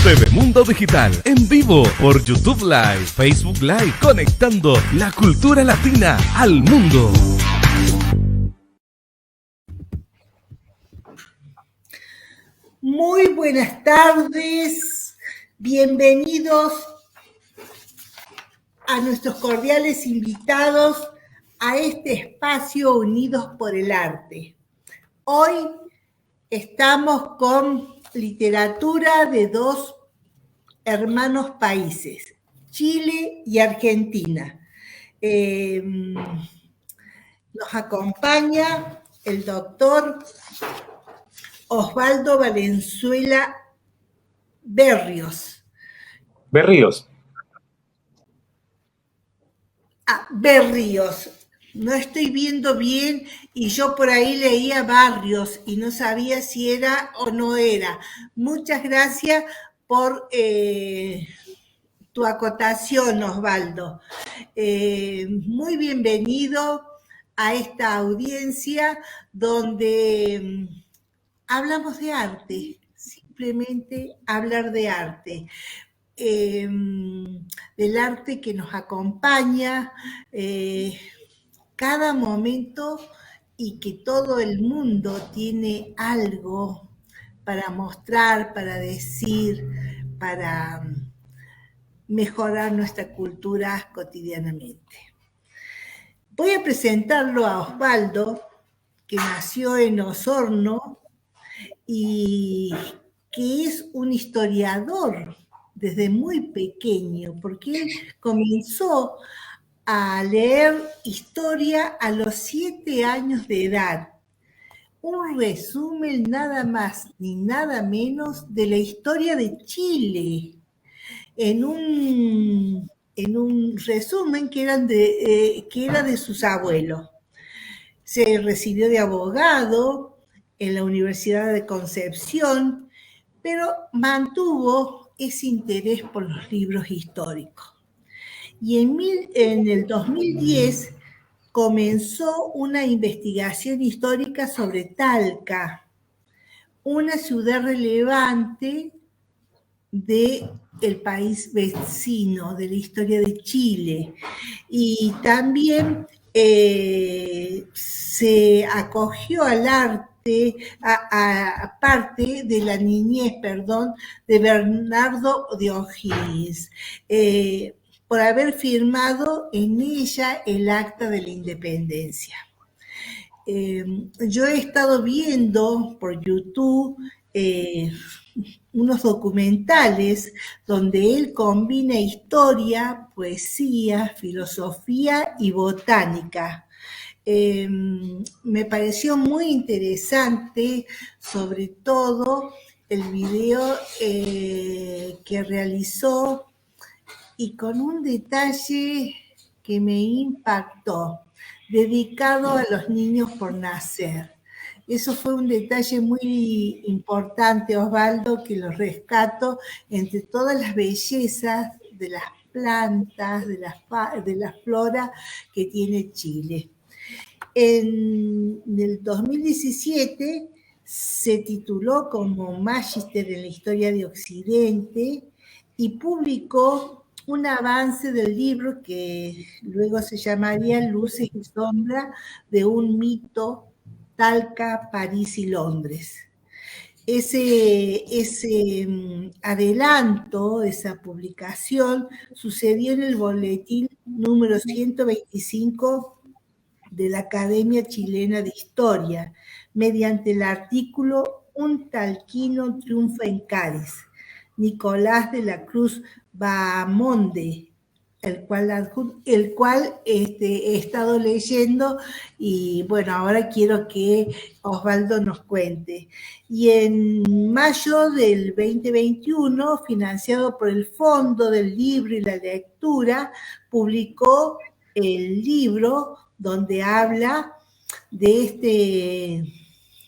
TV Mundo Digital, en vivo por YouTube Live, Facebook Live, conectando la cultura latina al mundo. Muy buenas tardes, bienvenidos a nuestros cordiales invitados a este espacio Unidos por el Arte. Hoy estamos con literatura de dos hermanos países, Chile y Argentina. Nos acompaña el doctor Osvaldo Valenzuela Berríos. Berríos. Berríos. No estoy viendo bien y yo por ahí leía Barrios y no sabía si era o no era. Muchas gracias por tu acotación, Osvaldo. Muy bienvenido a esta audiencia donde hablamos de arte, simplemente hablar de arte. Del arte que nos acompaña cada momento y que todo el mundo tiene algo para mostrar, para decir, para mejorar nuestra cultura cotidianamente. Voy a presentarlo a Osvaldo, que nació en Osorno y que es un historiador desde muy pequeño, porque él comenzó a leer historia a los 7 años de edad. Un resumen nada más ni nada menos de la historia de Chile, en un resumen que era de sus abuelos. Se recibió de abogado en la Universidad de Concepción, pero mantuvo ese interés por los libros históricos. Y en el 2010 comenzó una investigación histórica sobre Talca, una ciudad relevante del país vecino, de la historia de Chile. Y también se acogió al arte, a parte de la niñez, de Bernardo de O'Higgins, por haber firmado en ella el Acta de la Independencia. Yo he estado viendo por YouTube unos documentales donde él combina historia, poesía, filosofía y botánica. Me pareció muy interesante, sobre todo el video que realizó y con un detalle que me impactó, dedicado a los niños por nacer. Eso fue un detalle muy importante, Osvaldo, que lo rescato entre todas las bellezas de las plantas, de la flora que tiene Chile. En el 2017 se tituló como Magíster en la Historia de Occidente y publicó un avance del libro que luego se llamaría Luces y Sombras de un mito, Talca, París y Londres. Ese adelanto, esa publicación, sucedió en el boletín número 125 de la Academia Chilena de Historia, mediante el artículo Un talquino triunfa en Cádiz, Nicolás de la Cruz Bahamonde, el cual he estado leyendo y bueno, ahora quiero que Osvaldo nos cuente. Y en mayo del 2021, financiado por el Fondo del Libro y la Lectura, publicó el libro donde habla de este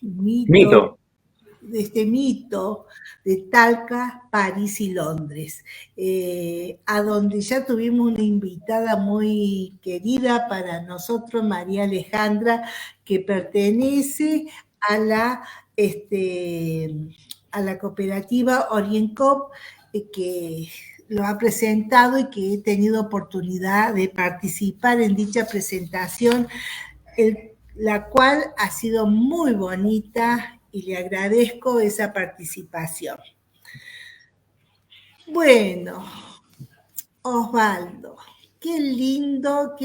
mito de Talca, París y Londres, a donde ya tuvimos una invitada muy querida para nosotros, María Alejandra, que pertenece a la cooperativa OrientCoop, que lo ha presentado y que he tenido oportunidad de participar en dicha presentación, la cual ha sido muy bonita y le agradezco esa participación. Bueno, Osvaldo, qué lindo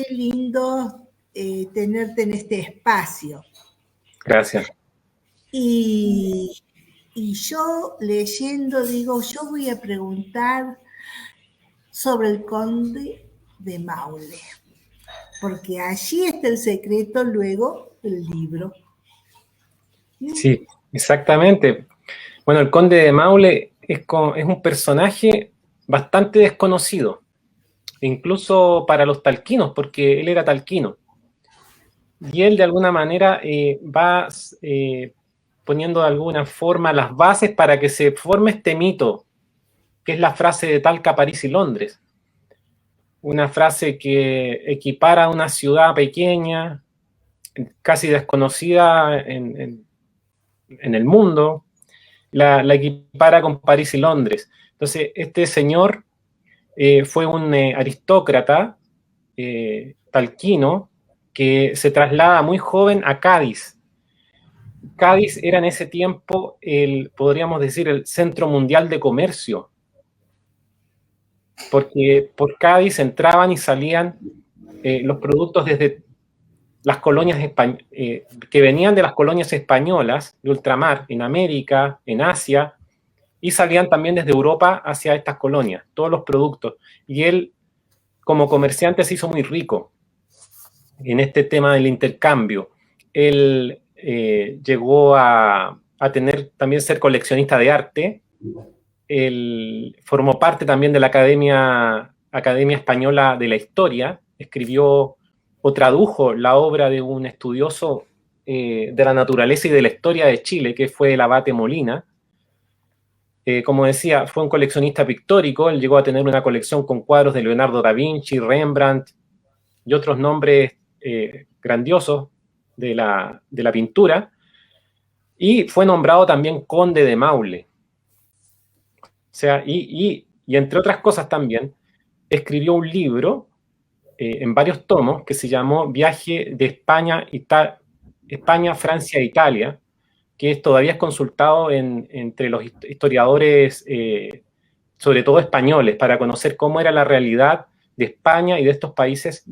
tenerte en este espacio. Gracias. Y yo leyendo digo, yo voy a preguntar sobre el conde de Maule, porque allí está el secreto luego del libro. Sí, exactamente. Bueno, el conde de Maule es un personaje bastante desconocido, incluso para los talquinos, porque él era talquino. Y él de alguna manera va poniendo de alguna forma las bases para que se forme este mito, que es la frase de Talca, París y Londres. Una frase que equipara a una ciudad pequeña, casi desconocida en el mundo, la equipara con París y Londres. Entonces, este señor fue un aristócrata talquino que se traslada muy joven a Cádiz. Cádiz era en ese tiempo, podríamos decir, el centro mundial de comercio, porque por Cádiz entraban y salían los productos desde las colonias que venían de las colonias españolas de ultramar, en América, en Asia, y salían también desde Europa hacia estas colonias, todos los productos. Y él, como comerciante, se hizo muy rico en este tema del intercambio. Él llegó a también ser coleccionista de arte. Él formó parte también de la Academia Española de la Historia, escribió o tradujo la obra de un estudioso de la naturaleza y de la historia de Chile, que fue el abate Molina. Como decía, fue un coleccionista pictórico. Él llegó a tener una colección con cuadros de Leonardo da Vinci, Rembrandt y otros nombres grandiosos de la pintura, y fue nombrado también conde de Maule. O sea, y entre otras cosas también, escribió un libro en varios tomos que se llamó Viaje de España, Francia e Italia, que todavía es consultado entre los historiadores, sobre todo españoles, para conocer cómo era la realidad de España y de estos países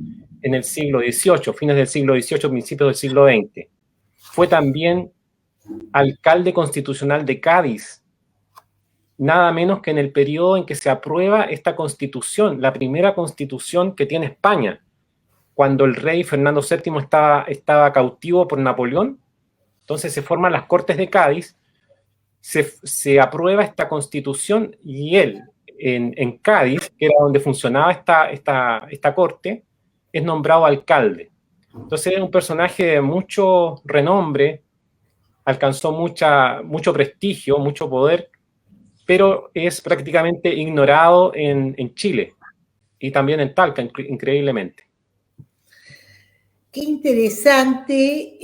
en el siglo XVIII, fines del siglo XVIII, principios del siglo XX. Fue también alcalde constitucional de Cádiz, nada menos que en el periodo en que se aprueba esta constitución, la primera constitución que tiene España, cuando el rey Fernando VII estaba cautivo por Napoleón. Entonces se forman las Cortes de Cádiz, se aprueba esta constitución, y él, en Cádiz, que era donde funcionaba esta corte, es nombrado alcalde. Entonces es un personaje de mucho renombre, alcanzó mucho prestigio, mucho poder, pero es prácticamente ignorado en Chile y también en Talca, increíblemente. Qué interesante,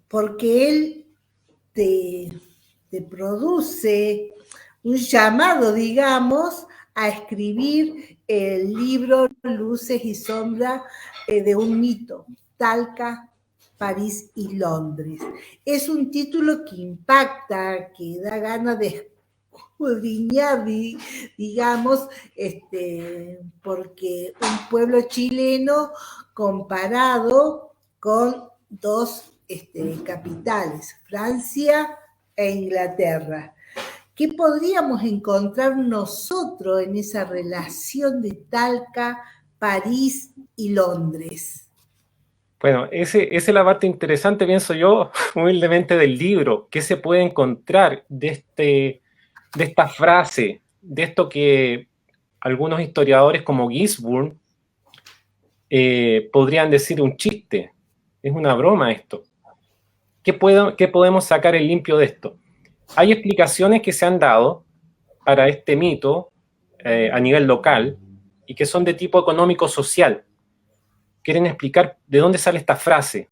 porque él te produce un llamado, digamos, a escribir el libro Luces y Sombras de un mito, Talca, París y Londres. Es un título que impacta, que da ganas de escudriñar, digamos, porque un pueblo chileno comparado con dos capitales, Francia e Inglaterra. ¿Qué podríamos encontrar nosotros en esa relación de Talca, París y Londres? Bueno, esa es la parte interesante, pienso yo, humildemente, del libro. ¿Qué se puede encontrar de esta frase, de esto que algunos historiadores como Gisborne podrían decir un chiste? Es una broma esto. ¿Qué podemos sacar en limpio de esto? Hay explicaciones que se han dado para este mito a nivel local y que son de tipo económico-social. Quieren explicar de dónde sale esta frase,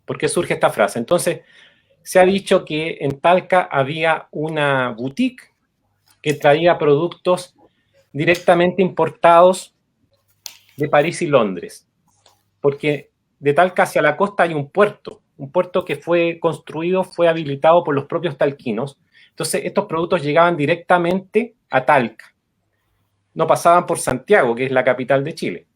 por qué surge esta frase. Entonces, se ha dicho que en Talca había una boutique que traía productos directamente importados de París y Londres, porque de Talca hacia la costa hay un puerto que fue construido, fue habilitado por los propios talquinos. Entonces estos productos llegaban directamente a Talca, no pasaban por Santiago, que es la capital de Chile.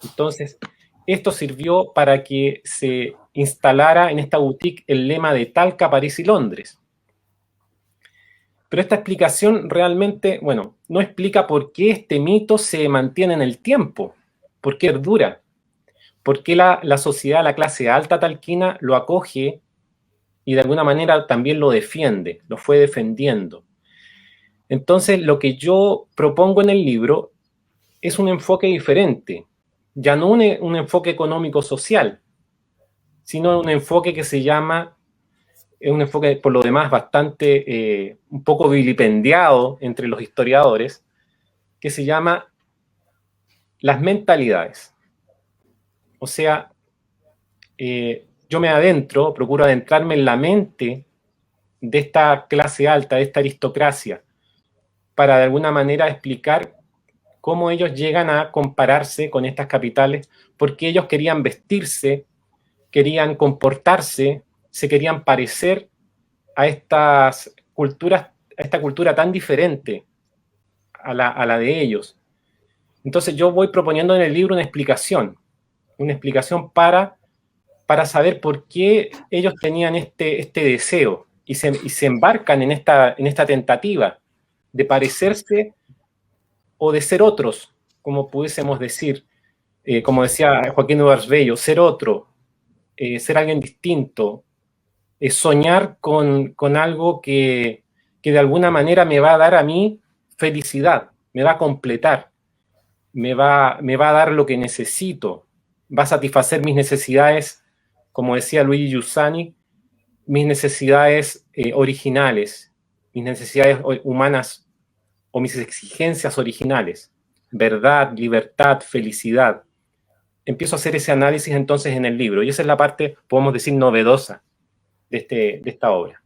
Entonces esto sirvió para que se instalara en esta boutique el lema de Talca, París y Londres. Pero esta explicación realmente, bueno, no explica por qué este mito se mantiene en el tiempo, por qué perdura, por qué la sociedad, la clase alta talquina lo acoge y de alguna manera también lo defiende, lo fue defendiendo. Entonces, lo que yo propongo en el libro es un enfoque diferente, ya no un enfoque económico-social, sino un enfoque que se llama, es un enfoque por lo demás bastante, un poco vilipendiado entre los historiadores, que se llama las mentalidades. O sea, yo me adentro, procuro adentrarme en la mente de esta clase alta, de esta aristocracia, para de alguna manera explicar cómo ellos llegan a compararse con estas capitales, porque ellos querían vestirse, querían comportarse, se querían parecer a estas culturas, a esta cultura tan diferente a la de ellos. Entonces yo voy proponiendo en el libro una explicación para saber por qué ellos tenían este deseo y se embarcan en esta tentativa de parecerse o de ser otros, como pudiésemos decir, como decía Joaquín Eduardo Bello, ser otro, ser alguien distinto, soñar con algo que de alguna manera me va a dar a mí felicidad, me va a completar, me va a dar lo que necesito, va a satisfacer mis necesidades, como decía Luigi Giussani, mis necesidades originales, mis necesidades humanas o mis exigencias originales, verdad, libertad, felicidad. Empiezo a hacer ese análisis entonces en el libro y esa es la parte, podemos decir, novedosa de esta obra.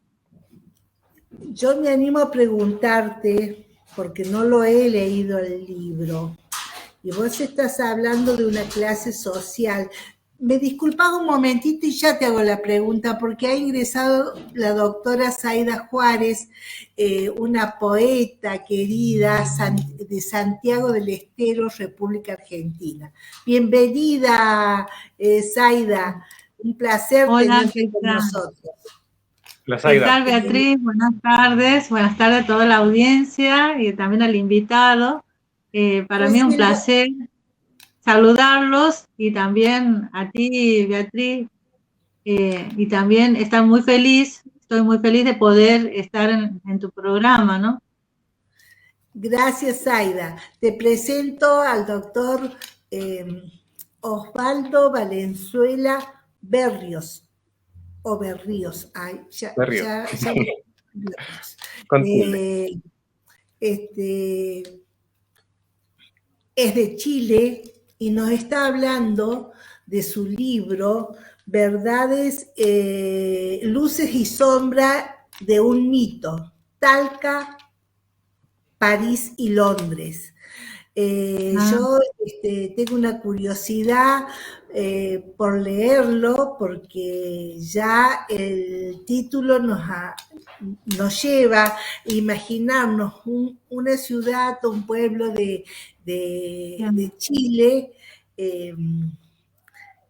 Yo me animo a preguntarte, porque no lo he leído el libro, y vos estás hablando de una clase social. Me disculpas un momentito y ya te hago la pregunta, porque ha ingresado la doctora Zaida Juárez, una poeta querida de Santiago del Estero, República Argentina. Bienvenida, Zaida. Un placer tenerte con nosotros. ¿Qué tal, Beatriz? Buenas tardes a toda la audiencia y también al invitado. Para mí es un placer saludarlos y también a ti, Beatriz, y también estoy muy feliz de poder estar en tu programa, ¿no? Gracias, Zaida. Te presento al doctor Osvaldo Valenzuela Berríos. O Berríos. Ay, Berríos. Es de Chile y nos está hablando de su libro Verdades, Luces y Sombra de un mito, Talca, París y Londres. Yo tengo una curiosidad por leerlo porque ya el título nos lleva a imaginarnos una ciudad, un pueblo de Chile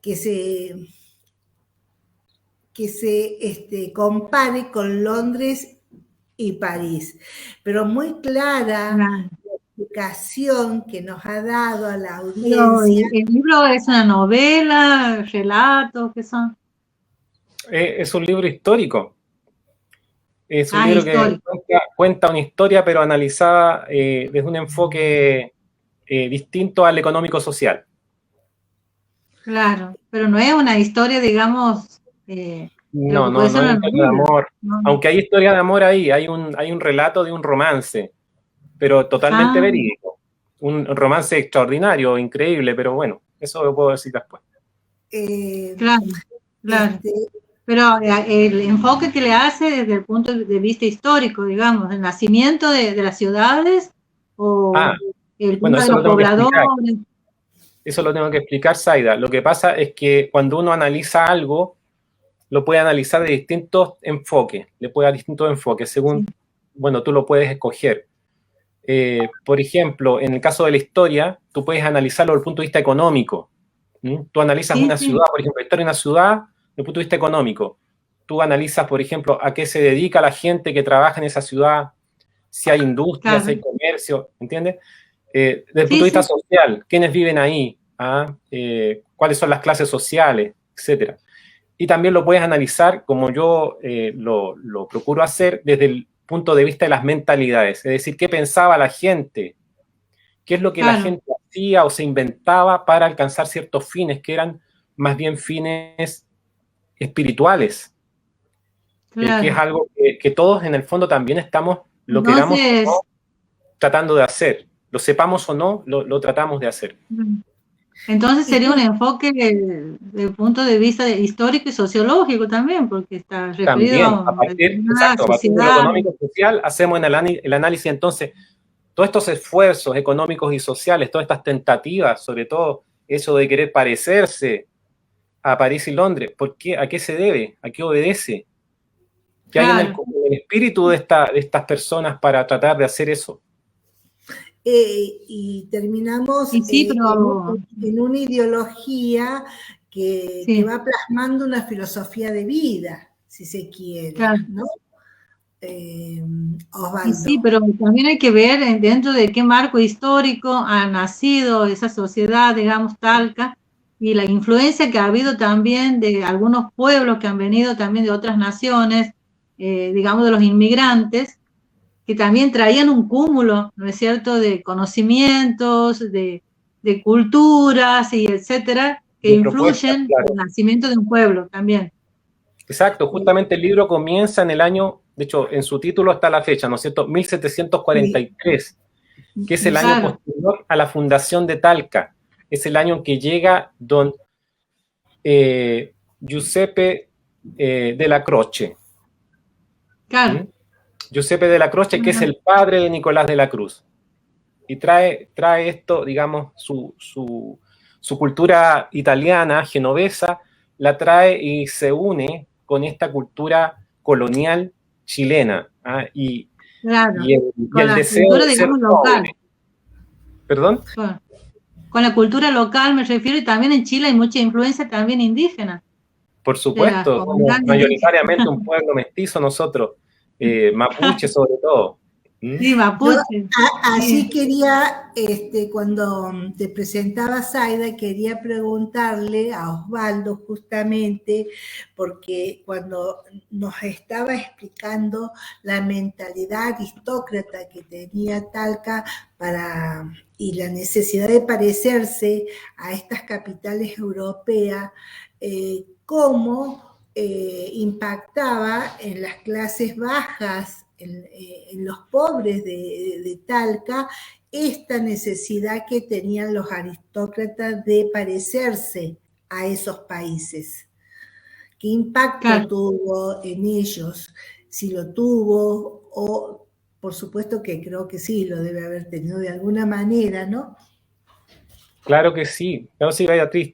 que se compare con Londres y París, pero muy clara la explicación que nos ha dado a la audiencia. ¿El libro es una novela, relatos, qué son? Es un libro histórico. Es un libro histórico. Que cuenta una historia, pero analizada desde un enfoque distinto al económico-social. Claro, pero no es una historia, digamos... no es una historia de amor. No. Aunque hay historia de amor ahí, hay un relato de un romance, pero totalmente verídico. Un romance extraordinario, increíble, pero bueno, eso lo puedo decir después. Claro. Pero el enfoque que le hace desde el punto de vista histórico, digamos, el nacimiento de las ciudades o el punto de los pobladores. Eso lo tengo que explicar, Zaida. Lo que pasa es que cuando uno analiza algo, lo puede analizar de distintos enfoques, le puede dar distintos enfoques, según, bueno, tú lo puedes escoger. Por ejemplo, en el caso de la historia, tú puedes analizarlo desde el punto de vista económico. Tú analizas una ciudad, por ejemplo, la historia de una ciudad desde el punto de vista económico. Tú analizas, por ejemplo, a qué se dedica la gente que trabaja en esa ciudad, si hay industria, si hay comercio, ¿entiendes? Desde el punto de vista social, quiénes viven ahí, cuáles son las clases sociales, etcétera. Y también lo puedes analizar, como yo lo procuro hacer, desde el punto de vista de las mentalidades, es decir, qué pensaba la gente, qué es lo que la gente hacía o se inventaba para alcanzar ciertos fines, que eran más bien fines espirituales, que es algo que todos en el fondo también estamos, lo queramos o no, tratando de hacer, lo sepamos o no, lo tratamos de hacer. Entonces sería un enfoque desde el punto de vista histórico y sociológico también, porque está referido a partir de lo económico y social, hacemos el análisis. Entonces, todos estos esfuerzos económicos y sociales, todas estas tentativas, sobre todo eso de querer parecerse a París y Londres, ¿por qué? ¿A qué se debe? ¿A qué obedece? ¿Qué hay en el espíritu de estas personas para tratar de hacer eso? Y terminamos en una ideología que va plasmando una filosofía de vida, si se quiere, ¿no? Osvaldo. Sí, pero también hay que ver dentro de qué marco histórico ha nacido esa sociedad, digamos, Talca, y la influencia que ha habido también de algunos pueblos que han venido también de otras naciones, digamos, de los inmigrantes, que también traían un cúmulo, ¿no es cierto?, de conocimientos, de culturas y etcétera, que influyen en el nacimiento de un pueblo también. Exacto, justamente el libro comienza en el año, de hecho, en su título está la fecha, ¿no es cierto?, 1743, que es el año posterior a la fundación de Talca. Es el año en que llega don Giuseppe de la Croce. Giuseppe de la Croce, que es el padre de Nicolás de la Cruz. Y trae esto, digamos, su cultura italiana, genovesa, la trae y se une con esta cultura colonial chilena. Y el deseo de ser local. ¿Perdón? Con la cultura local me refiero, y también en Chile hay mucha influencia también indígena. Por supuesto, somos mayoritariamente un pueblo mestizo nosotros. Mapuche sobre todo. Sí, mapuche. Así quería, cuando te presentaba Zaida, quería preguntarle a Osvaldo justamente, porque cuando nos estaba explicando la mentalidad aristócrata que tenía Talca y la necesidad de parecerse a estas capitales europeas, cómo impactaba en las clases bajas, en los pobres de Talca, esta necesidad que tenían los aristócratas de parecerse a esos países. ¿Qué impacto tuvo en ellos? Si lo tuvo, o por supuesto que creo que sí, lo debe haber tenido de alguna manera, ¿no? Claro que sí, Beatriz,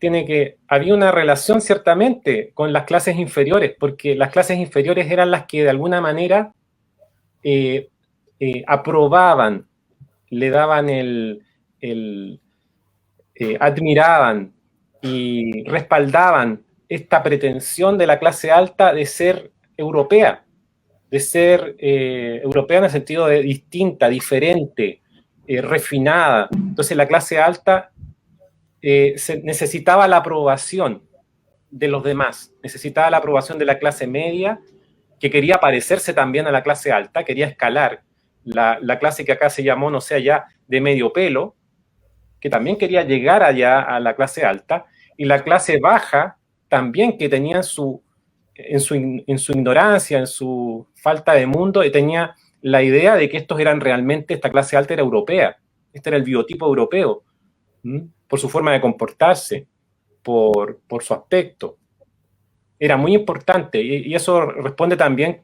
había una relación ciertamente con las clases inferiores, porque las clases inferiores eran las que de alguna manera aprobaban, le daban admiraban y respaldaban esta pretensión de la clase alta de ser europea, en el sentido de distinta, diferente, refinada. Entonces la clase alta necesitaba la aprobación de los demás, necesitaba la aprobación de la clase media, que quería parecerse también a la clase alta, quería escalar la clase que acá se llamó, no sé, allá de medio pelo, que también quería llegar allá a la clase alta, y la clase baja también, que tenía en su ignorancia, en su falta de mundo, y tenía la idea de que esta clase alta era europea, este era el biotipo europeo, por su forma de comportarse, por su aspecto. era muy importante, y eso responde también,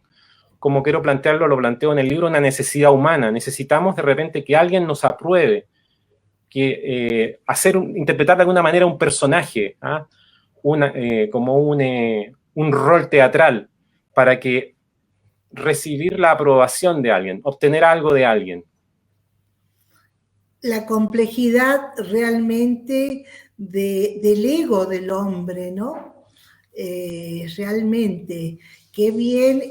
como quiero plantearlo, lo planteo en el libro, una necesidad humana. Necesitamos de repente que alguien nos apruebe, que interpretar de alguna manera un personaje, ¿ah? Como un rol teatral, para que recibir la aprobación de alguien, obtener algo de alguien. La complejidad realmente del ego del hombre, ¿no? Realmente, qué bien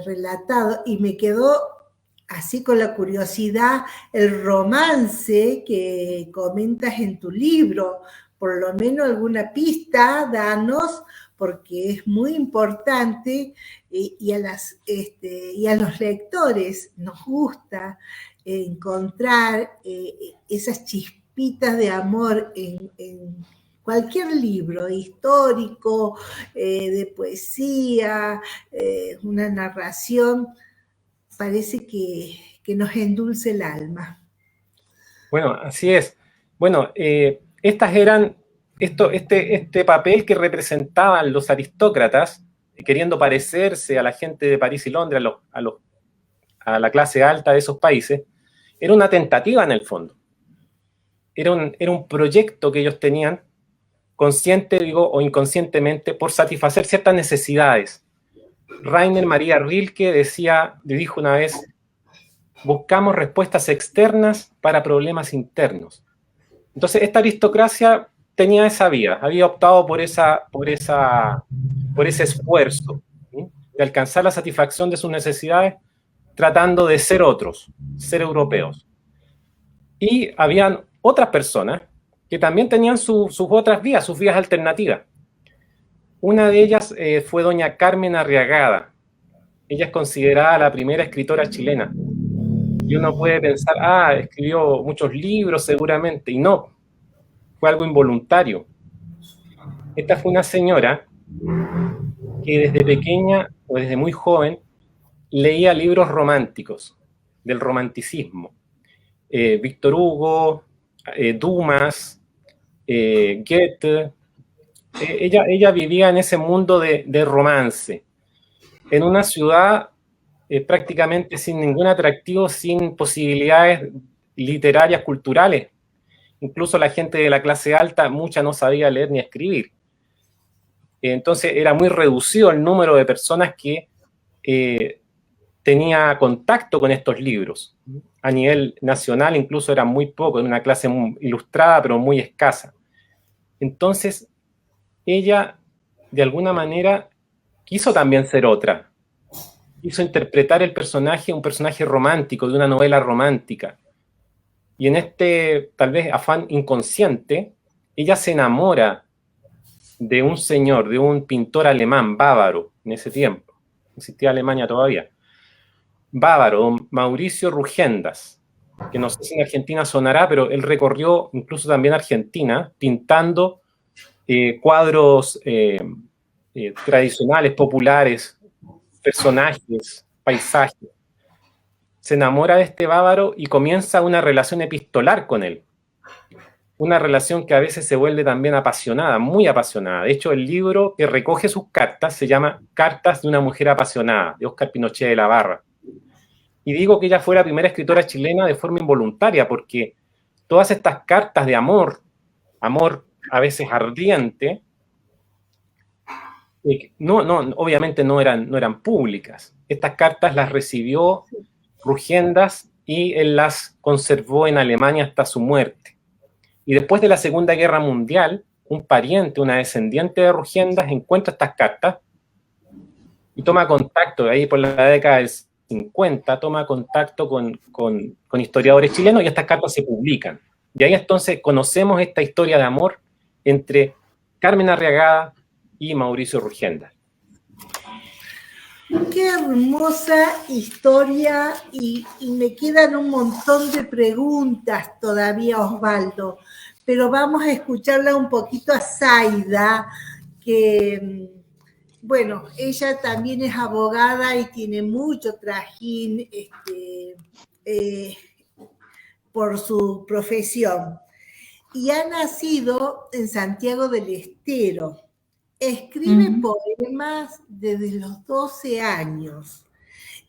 relatado. Y me quedó así con la curiosidad el romance que comentas en tu libro. Por lo menos alguna pista, danos, porque es muy importante y a los lectores nos gusta encontrar esas chispitas de amor en cualquier libro histórico, de poesía, una narración, parece que nos endulce el alma. Bueno, así es. Bueno, estas eran este papel que representaban los aristócratas, queriendo parecerse a la gente de París y Londres, a la clase alta de esos países, era una tentativa en el fondo. Era un proyecto que ellos tenían, consciente, digo, o inconscientemente, por satisfacer ciertas necesidades. Rainer Maria Rilke dijo una vez: buscamos respuestas externas para problemas internos. Entonces, esta aristocracia tenía esa vía, había optado por ese esfuerzo, ¿sí?, de alcanzar la satisfacción de sus necesidades tratando de ser otros, ser europeos. Y habían otras personas que también tenían sus otras vías, sus vías alternativas. Una de ellas fue doña Carmen Arriagada. Ella es considerada la primera escritora chilena. Y uno puede pensar, escribió muchos libros seguramente, y no, fue algo involuntario. Esta fue una señora que desde pequeña o desde muy joven leía libros románticos, del romanticismo. Víctor Hugo, Dumas, Goethe. Ella vivía en ese mundo de romance, en una ciudad prácticamente sin ningún atractivo, sin posibilidades literarias, culturales. Incluso la gente de la clase alta, mucha no sabía leer ni escribir. Entonces era muy reducido el número de personas que tenía contacto con estos libros. A nivel nacional incluso era muy poco, era una clase muy ilustrada, pero muy escasa. Entonces, ella, de alguna manera, quiso también ser otra. Quiso interpretar un personaje romántico, de una novela romántica. Y en este, tal vez, afán inconsciente, ella se enamora de un señor, de un pintor alemán, bávaro, en ese tiempo. Existía Alemania todavía. Bávaro, don Mauricio Rugendas, que no sé si en Argentina sonará, pero él recorrió incluso también Argentina, pintando cuadros tradicionales, populares, personajes, paisajes. Se enamora de este bávaro y comienza una relación epistolar con él. Una relación que a veces se vuelve también apasionada, muy apasionada. De hecho, el libro que recoge sus cartas se llama Cartas de una mujer apasionada, de Óscar Pinochet de la Barra. Y digo que ella fue la primera escritora chilena de forma involuntaria, porque todas estas cartas de amor a veces ardiente, obviamente no eran públicas. Estas cartas las recibió Rugendas y él las conservó en Alemania hasta su muerte. Y después de la Segunda Guerra Mundial, un pariente, una descendiente de Rugendas, encuentra estas cartas y toma contacto, ahí por la década del 50, toma contacto con historiadores chilenos y estas cartas se publican. Y ahí entonces conocemos esta historia de amor entre Carmen Arriagada y Mauricio Rugendas. Qué hermosa historia y me quedan un montón de preguntas todavía, Osvaldo, pero vamos a escucharla un poquito a Zaida, que, bueno, ella también es abogada y tiene mucho trajín por su profesión. Y ha nacido en Santiago del Estero, Escribe poemas desde los 12 años.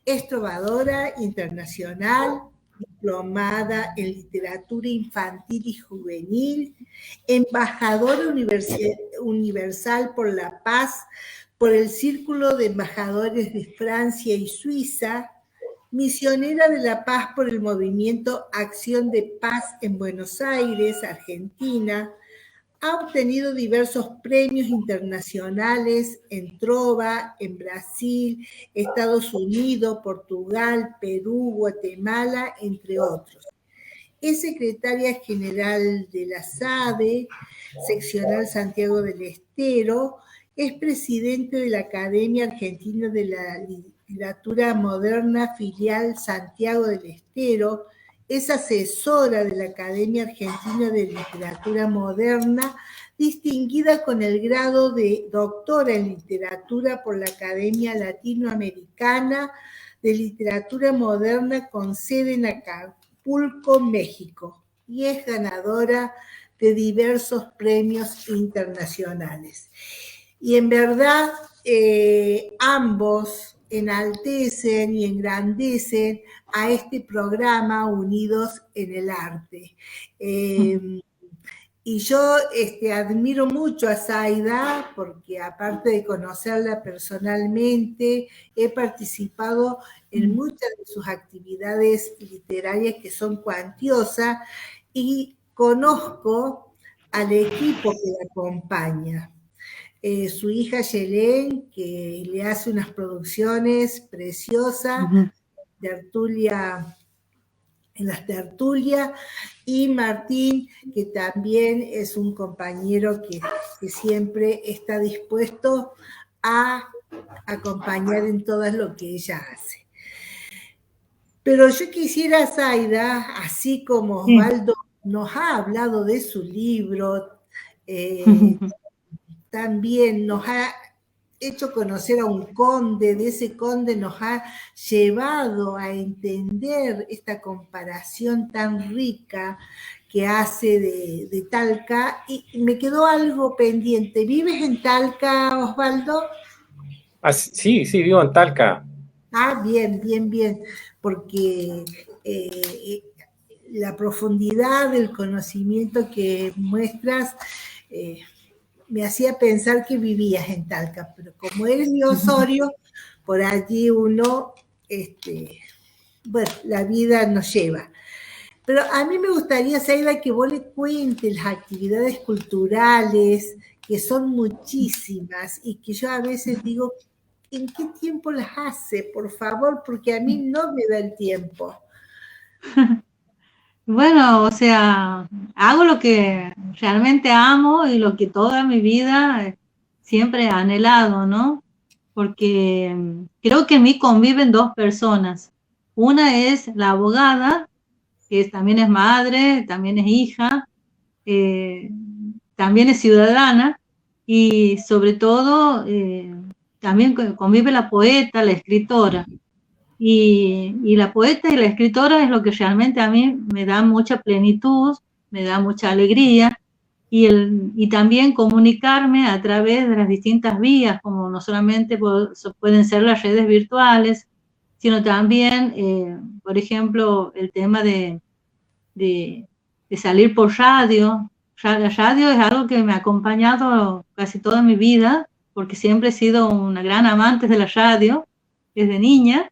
Es trovadora internacional, diplomada en literatura infantil y juvenil, embajadora universal por la paz por el Círculo de Embajadores de Francia y Suiza, misionera de la paz por el movimiento Acción de Paz en Buenos Aires, Argentina. Ha obtenido diversos premios internacionales en trova, en Brasil, Estados Unidos, Portugal, Perú, Guatemala, entre otros. Es secretaria general de la SADE, seccional Santiago del Estero, es presidente de la Academia Argentina de la Literatura Moderna, filial Santiago del Estero, es asesora de la Academia Argentina de Literatura Moderna, distinguida con el grado de doctora en literatura por la Academia Latinoamericana de Literatura Moderna con sede en Acapulco, México, y es ganadora de diversos premios internacionales. Y en verdad, ambos enaltecen y engrandecen a este programa Unidos en el Arte. Y yo admiro mucho a Zaida porque aparte de conocerla personalmente, he participado en muchas de sus actividades literarias que son cuantiosas y conozco al equipo que la acompaña. Su hija Yelén, que le hace unas producciones preciosas, en las tertulias, y Martín, que también es un compañero que siempre está dispuesto a acompañar en todo lo que ella hace. Pero yo quisiera, Zaida, así como Osvaldo nos ha hablado de su libro, también nos ha hecho conocer a un conde, de ese conde nos ha llevado a entender esta comparación tan rica que hace de Talca, y me quedó algo pendiente. ¿Vives en Talca, Osvaldo? Sí, vivo en Talca. Bien, porque la profundidad del conocimiento que muestras me hacía pensar que vivías en Talca, pero como eres de Osorio, por allí uno, la vida nos lleva. Pero a mí me gustaría, Zaida, que vos le cuentes las actividades culturales, que son muchísimas, y que yo a veces digo, ¿en qué tiempo las hace? Por favor, porque a mí no me da el tiempo. Bueno, o sea, hago lo que realmente amo y lo que toda mi vida siempre he anhelado, ¿no? Porque creo que en mí conviven dos personas. Una es la abogada, que también es madre, también es hija, también es ciudadana, y sobre todo también convive la poeta, la escritora. Y la poeta y la escritora es lo que realmente a mí me da mucha plenitud, me da mucha alegría, y también comunicarme a través de las distintas vías, como no solamente pueden ser las redes virtuales, sino también, por ejemplo, el tema de salir por radio. La radio es algo que me ha acompañado casi toda mi vida, porque siempre he sido una gran amante de la radio desde niña.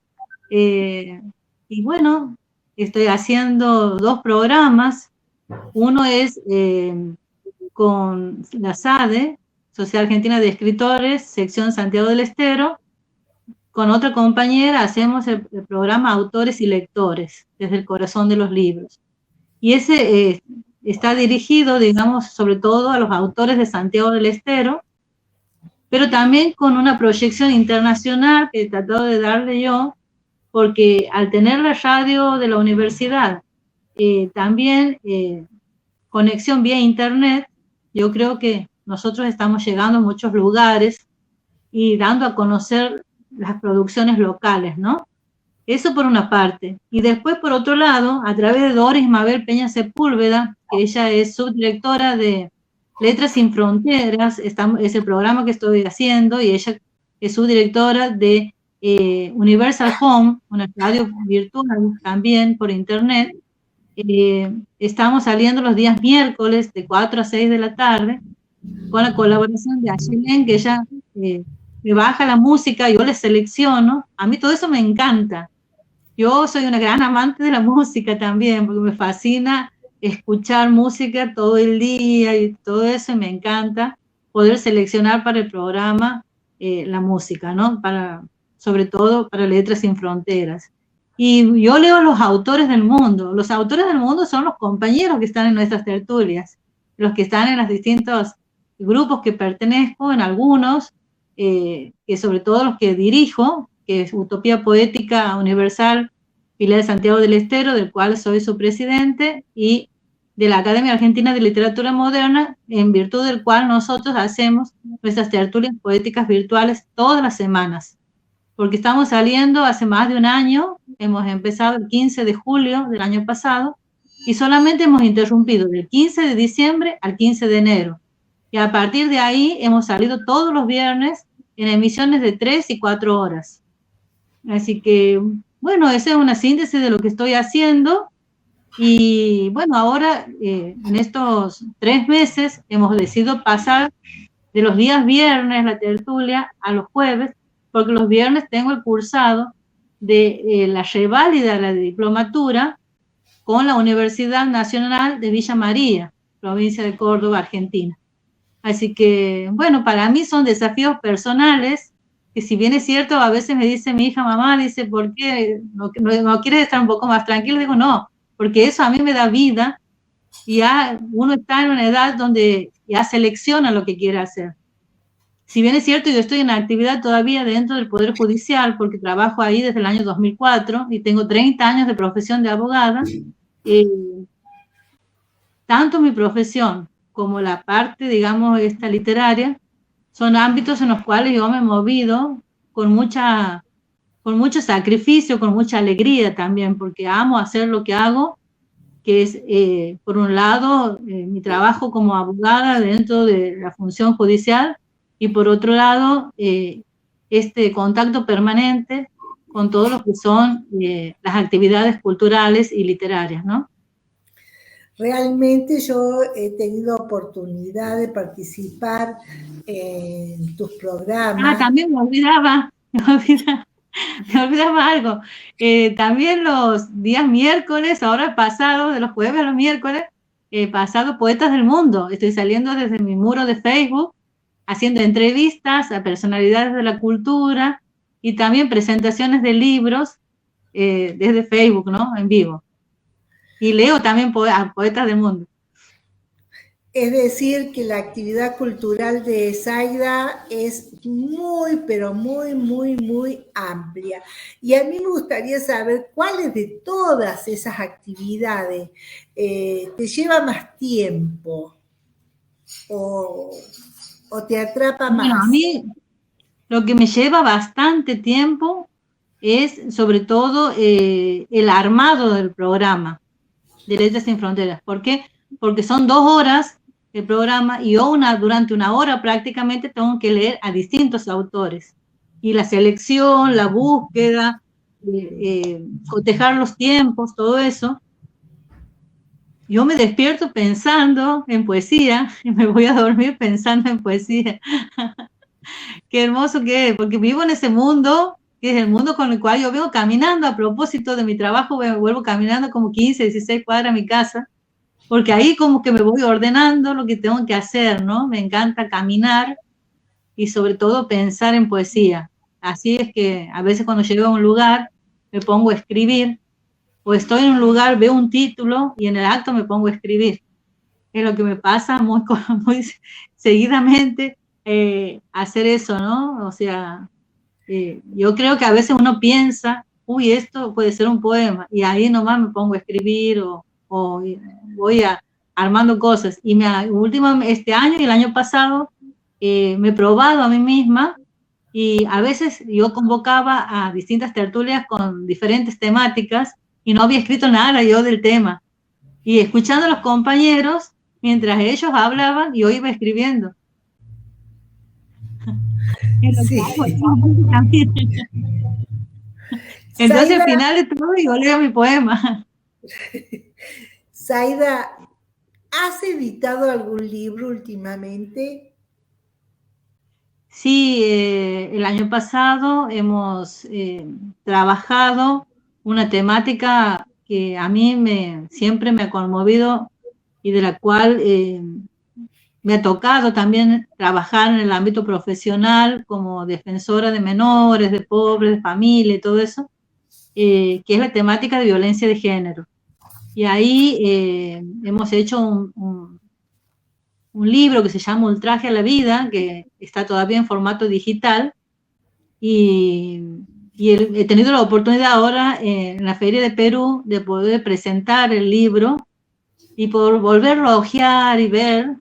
Y bueno, estoy haciendo 2 programas. Uno es con la SADE, Sociedad Argentina de Escritores, sección Santiago del Estero. Con otra compañera hacemos el programa Autores y Lectores, desde el corazón de los libros. Y ese está dirigido, digamos, sobre todo a los autores de Santiago del Estero, pero también con una proyección internacional que he tratado de darle yo, porque al tener la radio de la universidad, también conexión vía internet, yo creo que nosotros estamos llegando a muchos lugares y dando a conocer las producciones locales, ¿no? Eso por una parte. Y después, por otro lado, a través de Doris Mabel Peña Sepúlveda, que ella es subdirectora de Letras Sin Fronteras es el programa que estoy haciendo, y ella es su directora de Universal Home, una radio virtual también por internet. Estamos saliendo los días miércoles de 4 a 6 de la tarde, con la colaboración de Ayelen, que ella me baja la música, yo le selecciono. A mí todo eso me encanta. Yo soy una gran amante de la música también, porque me fascina escuchar música todo el día y todo eso, y me encanta poder seleccionar para el programa la música, ¿no? Sobre todo para Letras Sin Fronteras. Y yo leo a los autores del mundo. Los autores del mundo son los compañeros que están en nuestras tertulias, los que están en los distintos grupos que pertenezco, en algunos, que sobre todo los que dirijo, que es Utopía Poética Universal, filial de Santiago del Estero, del cual soy su presidente, y de la Academia Argentina de Literatura Moderna, en virtud del cual nosotros hacemos nuestras tertulias poéticas virtuales todas las semanas, porque estamos saliendo hace más de un año. Hemos empezado el 15 de julio del año pasado, y solamente hemos interrumpido del 15 de diciembre al 15 de enero, y a partir de ahí hemos salido todos los viernes en emisiones de 3 y 4 horas. Así que, bueno, esa es una síntesis de lo que estoy haciendo. Y bueno, ahora en estos 3 meses hemos decidido pasar de los días viernes la tertulia a los jueves, porque los viernes tengo el cursado de la reválida de la diplomatura con la Universidad Nacional de Villa María, provincia de Córdoba, Argentina. Así que, bueno, para mí son desafíos personales, que si bien es cierto, a veces me dice mi hija, mamá, dice, ¿por qué no quieres estar un poco más tranquilo? Digo, no, porque eso a mí me da vida, y ya uno está en una edad donde ya selecciona lo que quiere hacer. Si bien es cierto, yo estoy en actividad todavía dentro del Poder Judicial, porque trabajo ahí desde el año 2004 y tengo 30 años de profesión de abogada. Tanto mi profesión como la parte, digamos, esta literaria, son ámbitos en los cuales yo me he movido con mucho sacrificio, con mucha alegría también, porque amo hacer lo que hago, que es, por un lado, mi trabajo como abogada dentro de la función judicial, y por otro lado, este contacto permanente con todo lo que son las actividades culturales y literarias, ¿no? Realmente yo he tenido oportunidad de participar en tus programas. También me olvidaba algo. También los días miércoles, ahora pasado, de los jueves a los miércoles, pasado Poetas del Mundo. Estoy saliendo desde mi muro de Facebook, haciendo entrevistas a personalidades de la cultura y también presentaciones de libros desde Facebook, ¿no? En vivo. Y leo también a Poetas del Mundo. Es decir, que la actividad cultural de Zaida es muy, pero muy, muy, muy amplia. Y a mí me gustaría saber cuáles de todas esas actividades te lleva más tiempo o te atrapa más. Bueno, a mí lo que me lleva bastante tiempo es sobre todo el armado del programa de Letras Sin Fronteras. ¿Por qué? Porque son 2 horas el programa, y yo durante 1 hora prácticamente tengo que leer a distintos autores. Y la selección, la búsqueda, cotejar los tiempos, todo eso. Yo me despierto pensando en poesía y me voy a dormir pensando en poesía. Qué hermoso que es, porque vivo en ese mundo, que es el mundo con el cual yo vengo caminando. A propósito de mi trabajo, vuelvo caminando como 15, 16 cuadras a mi casa, porque ahí como que me voy ordenando lo que tengo que hacer, ¿no? Me encanta caminar y sobre todo pensar en poesía. Así es que a veces cuando llego a un lugar me pongo a escribir, o estoy en un lugar, veo un título y en el acto me pongo a escribir. Es lo que me pasa muy seguidamente, hacer eso, ¿no? O sea, yo creo que a veces uno piensa, uy, esto puede ser un poema, y ahí nomás me pongo a escribir o voy armando cosas. Y este año y el año pasado me he probado a mí misma, y a veces yo convocaba a distintas tertulias con diferentes temáticas y no había escrito nada yo del tema. Y escuchando a los compañeros, mientras ellos hablaban, yo iba escribiendo. Sí. Entonces, Zaida, al final de todo, yo leo mi poema. Zaida, ¿has editado algún libro últimamente? Sí, el año pasado hemos trabajado una temática que a mí siempre me ha conmovido y de la cual me ha tocado también trabajar en el ámbito profesional como defensora de menores, de pobres, de familia y todo eso, que es la temática de violencia de género. Y ahí hemos hecho un libro que se llama Ultraje a la Vida, que está todavía en formato digital, y he tenido la oportunidad ahora en la Feria de Perú de poder presentar el libro y por volverlo a hojear y ver.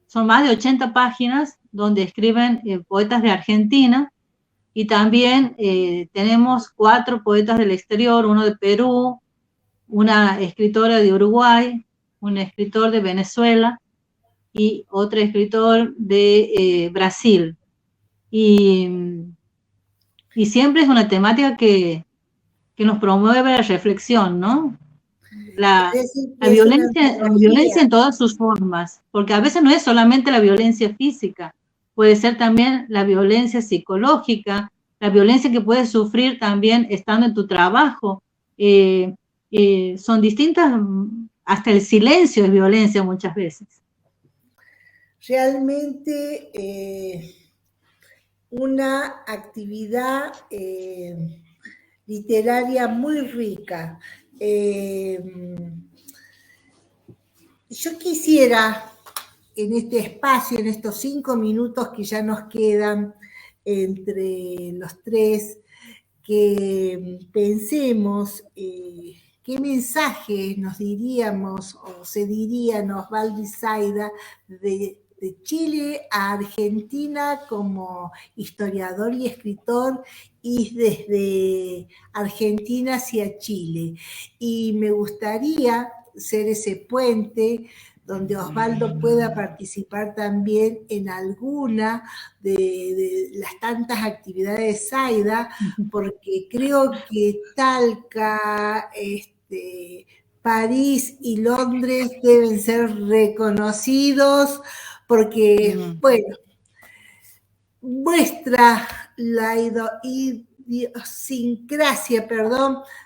Son más de 80 páginas donde escriben poetas de Argentina, y también tenemos 4 poetas del exterior, uno de Perú, una escritora de Uruguay, un escritor de Venezuela y otro escritor de Brasil. Y siempre es una temática que nos promueve la reflexión, ¿no? La violencia en todas sus formas, porque a veces no es solamente la violencia física, puede ser también la violencia psicológica, la violencia que puedes sufrir también estando en tu trabajo. Son distintas, hasta el silencio es violencia muchas veces. Realmente una actividad literaria muy rica. Yo quisiera, en este espacio, en estos 5 minutos que ya nos quedan entre los tres, que pensemos qué mensaje nos diríamos o se dirían Osvaldo y Zaida de Chile a Argentina como historiador y escritor, y desde Argentina hacia Chile. Y me gustaría ser ese puente donde Osvaldo pueda participar también en alguna de las tantas actividades de Zaida, porque creo que Talca, París y Londres deben ser reconocidos, porque, bueno, muestra la idiosincrasia,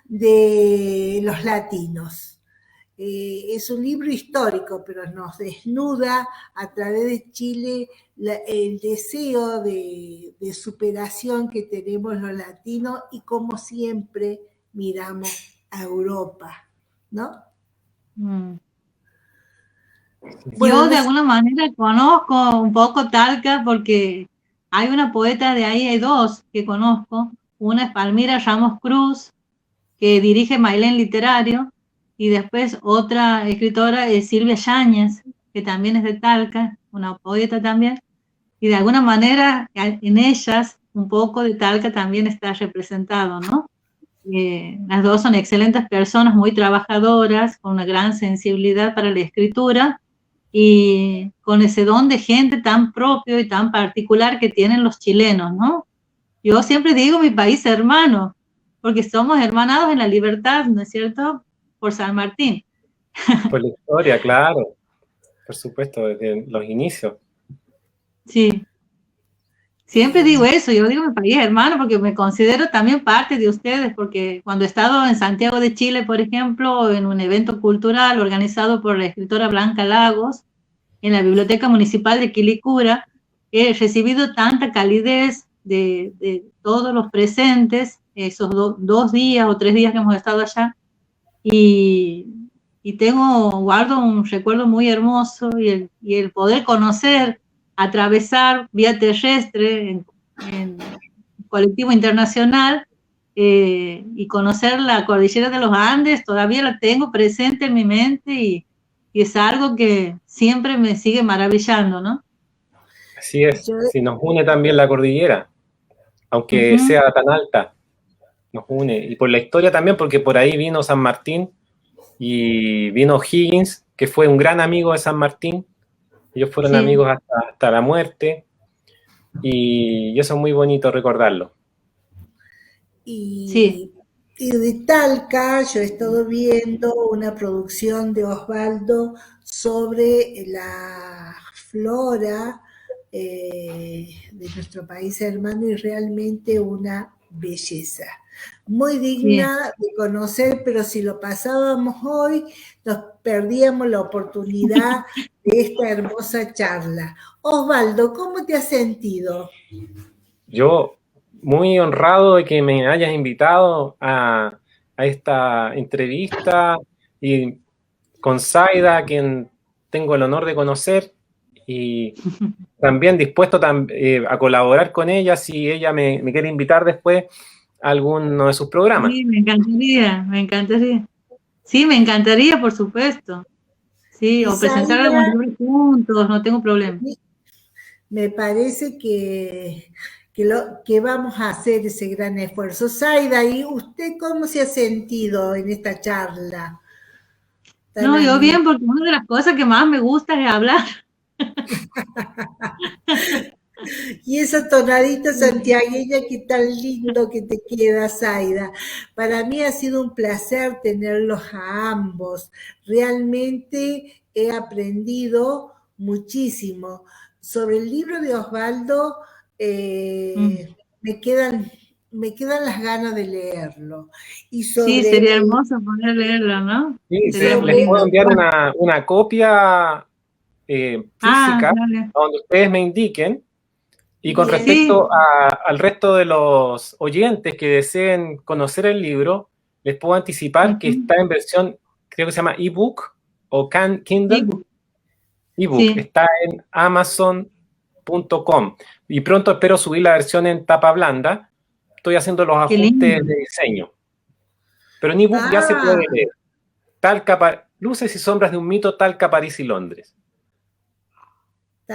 de los latinos. Es un libro histórico, pero nos desnuda a través de Chile el deseo de superación que tenemos los latinos y como siempre miramos a Europa, ¿no? Bueno, yo de alguna manera conozco un poco Talca porque hay una poeta de ahí, hay 2 que conozco. Una es Palmira Ramos Cruz, que dirige Mailén Literario, y después otra escritora es Silvia Yáñez, que también es de Talca, una poeta también, y de alguna manera en ellas un poco de Talca también está representado, ¿no? Las 2 son excelentes personas, muy trabajadoras, con una gran sensibilidad para la escritura y con ese don de gente tan propio y tan particular que tienen los chilenos, ¿no? Yo siempre digo mi país hermano, porque somos hermanados en la libertad, ¿no es cierto? Por San Martín. Por la historia, claro. Por supuesto, desde los inicios. Sí. Siempre digo eso, yo digo mi país hermano, porque me considero también parte de ustedes, porque cuando he estado en Santiago de Chile, por ejemplo, en un evento cultural organizado por la escritora Blanca Lagos, en la Biblioteca Municipal de Quilicura, he recibido tanta calidez de todos los presentes, esos 2 días o 3 días que hemos estado allá, y guardo un recuerdo muy hermoso, y el poder conocer, atravesar vía terrestre en colectivo internacional y conocer la cordillera de los Andes, todavía la tengo presente en mi mente y es algo que siempre me sigue maravillando, ¿no? Así es, sí, nos une también la cordillera, aunque sea tan alta, nos une. Y por la historia también, porque por ahí vino San Martín y vino Higgins que fue un gran amigo de San Martín. Ellos fueron amigos hasta la muerte, y eso es muy bonito recordarlo. Y de Talca yo he estado viendo una producción de Osvaldo sobre la flora de nuestro país hermano, y realmente una belleza. Muy digna de conocer, pero si lo pasábamos hoy, nos perdíamos la oportunidad de esta hermosa charla. Osvaldo, ¿cómo te has sentido? Yo muy honrado de que me hayas invitado a esta entrevista, y con Zaida, a quien tengo el honor de conocer, y también dispuesto a colaborar con ella si ella me quiere invitar después a alguno de sus programas. Sí, me encantaría. Sí, me encantaría, por supuesto. Sí, o presentar algún libro juntos, no tengo problema. Me parece que vamos a hacer ese gran esfuerzo. Zaida, ¿y usted cómo se ha sentido en esta charla? No, yo bien, porque una de las cosas que más me gusta es hablar. Y esa tonadita santiagueña, qué tan lindo que te queda, Zaida. Para mí ha sido un placer tenerlos a ambos. Realmente he aprendido muchísimo. Sobre el libro de Osvaldo, me quedan las ganas de leerlo. Y sobre sería hermoso poder leerlo, ¿no? Sí, les puedo enviar una copia física donde ustedes me indiquen. Y con respecto al resto de los oyentes que deseen conocer el libro, les puedo anticipar que está en versión, creo que se llama ebook o Kindle. Ebook. Está en amazon.com. Y pronto espero subir la versión en tapa blanda. Estoy haciendo los ajustes de diseño. Pero en ebook ya se puede leer. Luces y sombras de un mito, Talca, París y Londres.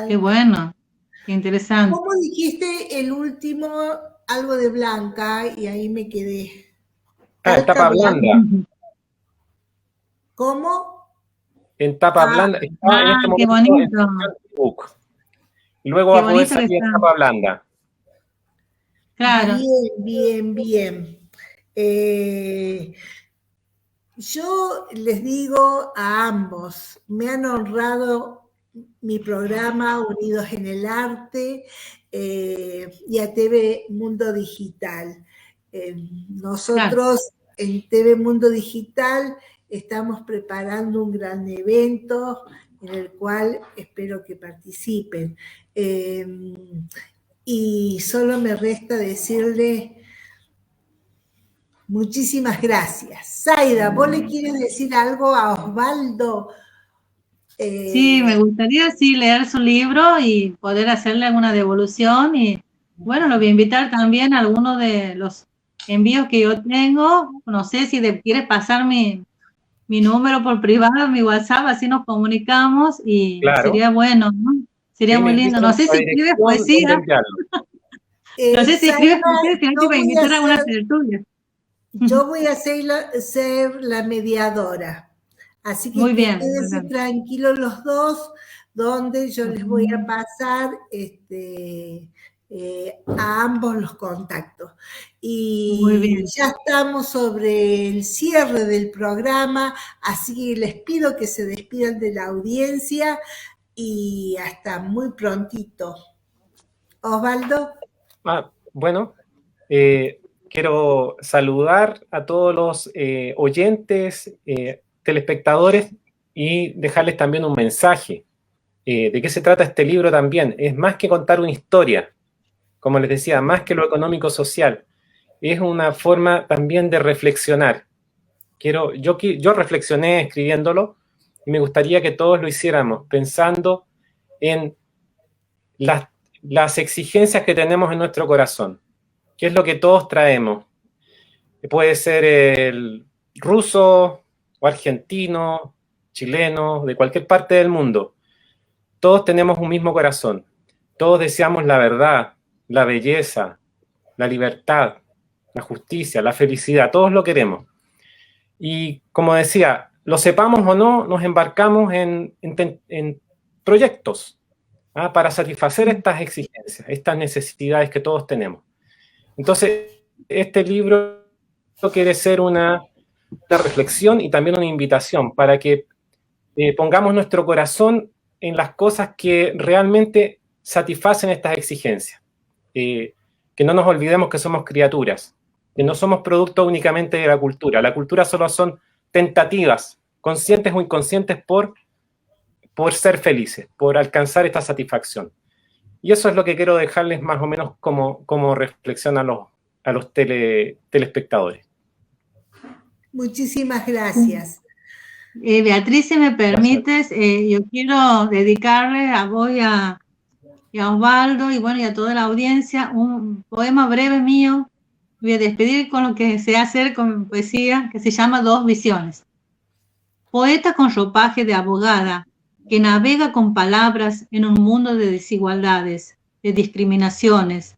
Qué bueno. Qué interesante. ¿Cómo dijiste el último? Algo de Blanca, y ahí me quedé. En tapa blanda. ¿Cómo? En tapa blanda. Qué bonito. Y luego va a poder salir en tapa blanda. Claro. Bien. Yo les digo a ambos, me han honrado mi programa Unidos en el Arte y a TV Mundo Digital. Nosotros en TV Mundo Digital estamos preparando un gran evento en el cual espero que participen. Y solo me resta decirle muchísimas gracias. Zaida, ¿vos le quieres decir algo a Osvaldo? Sí, me gustaría leer su libro y poder hacerle alguna devolución, y bueno, lo voy a invitar también a alguno de los envíos que yo tengo. No sé si quieres pasar mi número por privado, mi WhatsApp, así nos comunicamos, y sería bueno, ¿no? Sería muy lindo. No sé si escribes poesía. No sé si escribes poesía, si no te voy a invitar a una tertulia. Yo voy a ser la mediadora. Así que quédense tranquilos los dos, donde yo les voy a pasar a ambos los contactos. Y ya estamos sobre el cierre del programa, así que les pido que se despidan de la audiencia y hasta muy prontito. Osvaldo. Bueno, quiero saludar a todos los oyentes, telespectadores, y dejarles también un mensaje. ¿De qué se trata este libro también? Es más que contar una historia, como les decía, más que lo económico-social. Es una forma también de reflexionar. Yo reflexioné escribiéndolo, y me gustaría que todos lo hiciéramos, pensando en las exigencias que tenemos en nuestro corazón. ¿Qué es lo que todos traemos? Puede ser el ruso o argentino, chileno, de cualquier parte del mundo. Todos tenemos un mismo corazón. Todos deseamos la verdad, la belleza, la libertad, la justicia, la felicidad. Todos lo queremos. Y como decía, lo sepamos o no, nos embarcamos en proyectos para satisfacer estas exigencias, estas necesidades que todos tenemos. Entonces, este libro quiere ser una reflexión y también una invitación para que pongamos nuestro corazón en las cosas que realmente satisfacen estas exigencias. Que no nos olvidemos que somos criaturas, que no somos producto únicamente de la cultura. La cultura solo son tentativas, conscientes o inconscientes, por ser felices, por alcanzar esta satisfacción. Y eso es lo que quiero dejarles más o menos como reflexión a los telespectadores. Muchísimas gracias. Beatriz, si me permites, yo quiero dedicarle a vos y a Osvaldo y bueno, y a toda la audiencia un poema breve mío. Voy a despedir con lo que sé hacer con poesía, que se llama Dos visiones. Poeta con ropaje de abogada, que navega con palabras en un mundo de desigualdades, de discriminaciones.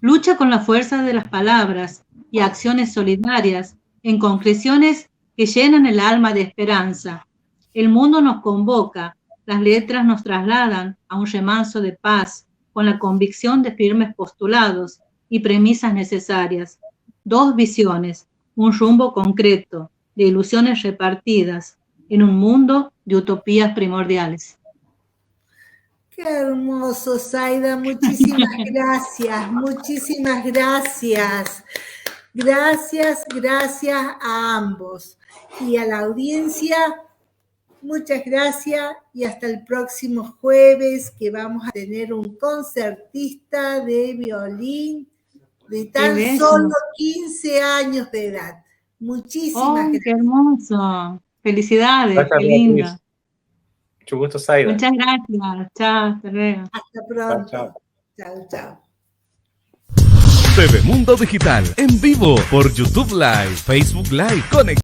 Lucha con la fuerza de las palabras y acciones solidarias en concreciones que llenan el alma de esperanza. El mundo nos convoca, las letras nos trasladan a un remanso de paz, con la convicción de firmes postulados y premisas necesarias. Dos visiones, un rumbo concreto, de ilusiones repartidas, en un mundo de utopías primordiales. Qué hermoso, Zaida, muchísimas gracias, muchísimas gracias. Gracias a ambos. Y a la audiencia, muchas gracias y hasta el próximo jueves, que vamos a tener un concertista de violín de tan solo 15 años de edad. Muchísimas gracias. ¡Qué hermoso! Felicidades, gracias, qué lindo. Mucho gusto, Zaida. Muchas gracias. Chao, hasta luego. Hasta pronto. Chao. Chao. TV Mundo Digital en vivo por YouTube Live, Facebook Live, Conecta.